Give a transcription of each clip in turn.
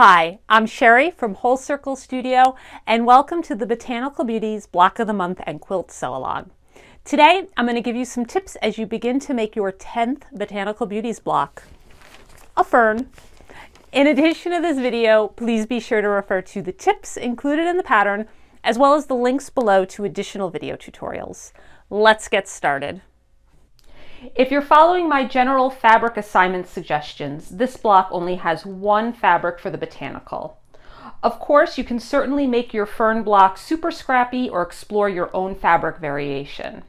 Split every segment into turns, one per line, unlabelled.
Hi, I'm Sherry from Whole Circle Studio, and welcome to the Botanical Beauties Block of the Month and Quilt Sew-Along. Today, I'm going to give you some tips as you begin to make your 10th Botanical Beauties block, a fern. In addition to this video, please be sure to refer to the tips included in the pattern, as well as the links below to additional video tutorials. Let's get started. If you're following my general fabric assignment suggestions, this block only has one fabric for the botanical. Of course, you can certainly make your fern block super scrappy or explore your own fabric variation.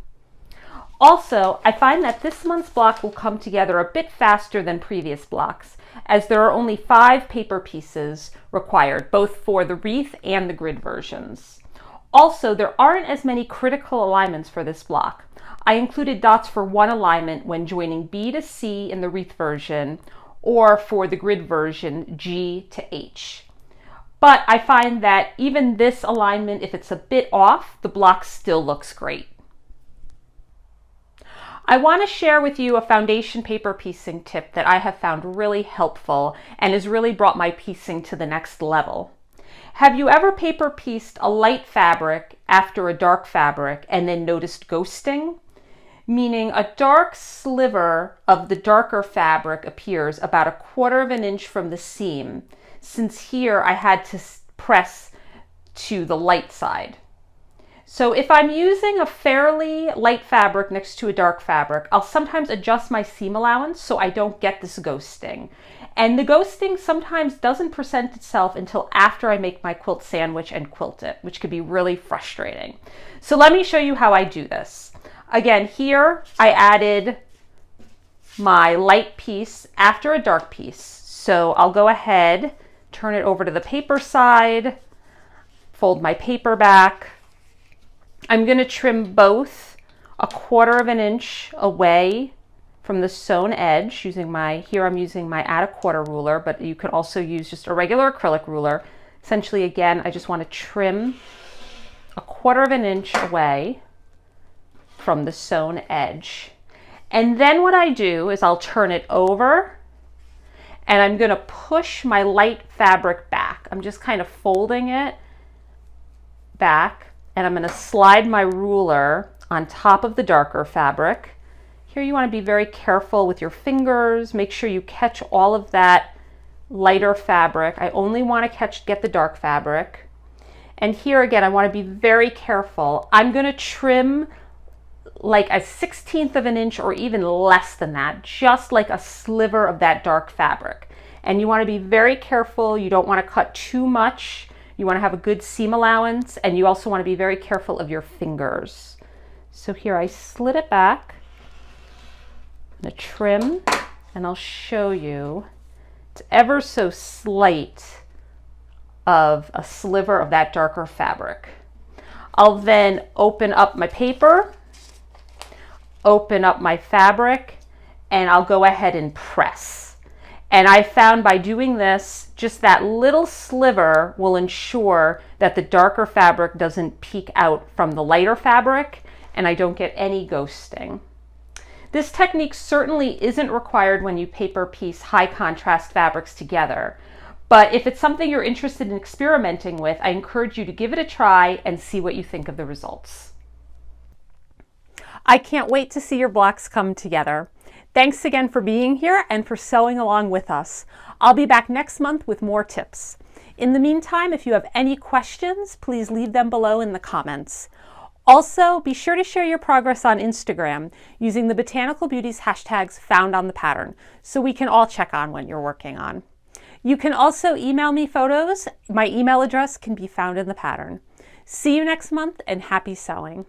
Also, I find that this month's block will come together a bit faster than previous blocks, as there are only 5 paper pieces required, both for the wreath and the grid versions. Also, there aren't as many critical alignments for this block. I included dots for one alignment when joining B to C in the wreath version, or for the grid version, G to H. But I find that even this alignment, if it's a bit off, the block still looks great. I want to share with you a foundation paper piecing tip that I have found really helpful and has really brought my piecing to the next level. Have you ever paper pieced a light fabric after a dark fabric and then noticed ghosting? Meaning a dark sliver of the darker fabric appears about 1/4 inch from the seam, since here I had to press to the light side. So if I'm using a fairly light fabric next to a dark fabric, I'll sometimes adjust my seam allowance so I don't get this ghosting. And the ghosting sometimes doesn't present itself until after I make my quilt sandwich and quilt it, which could be really frustrating. So let me show you how I do this. Again, here I added my light piece after a dark piece. So I'll go ahead, turn it over to the paper side, fold my paper back. I'm going to trim both 1/4 inch away from the sewn edge using here I'm using my add 1/4 ruler, but you can also use just a regular acrylic ruler. Essentially, again, I just want to trim 1/4 inch away from the sewn edge. And then what I do is I'll turn it over and I'm going to push my light fabric back. I'm just kind of folding it back and I'm going to slide my ruler on top of the darker fabric. Here you want to be very careful with your fingers. Make sure you catch all of that lighter fabric. I only want to get the dark fabric. And here again, I want to be very careful. I'm going to trim like 1/16 of an inch or even less than that, just like a sliver of that dark fabric. And you want to be very careful. You don't want to cut too much. You want to have a good seam allowance, and you also want to be very careful of your fingers. So here I slid it back. I'm going to trim, and I'll show you. It's ever so slight of a sliver of that darker fabric. I'll then open up my paper, open up my fabric, and I'll go ahead and press. And I found by doing this, just that little sliver will ensure that the darker fabric doesn't peek out from the lighter fabric and I don't get any ghosting. This technique certainly isn't required when you paper piece high contrast fabrics together, but if it's something you're interested in experimenting with, I encourage you to give it a try and see what you think of the results. I can't wait to see your blocks come together. Thanks again for being here and for sewing along with us. I'll be back next month with more tips. In the meantime, if you have any questions, please leave them below in the comments. Also, be sure to share your progress on Instagram using the Botanical Beauties hashtags found on the pattern so we can all check on what you're working on. You can also email me photos. My email address can be found in the pattern. See you next month and happy sewing.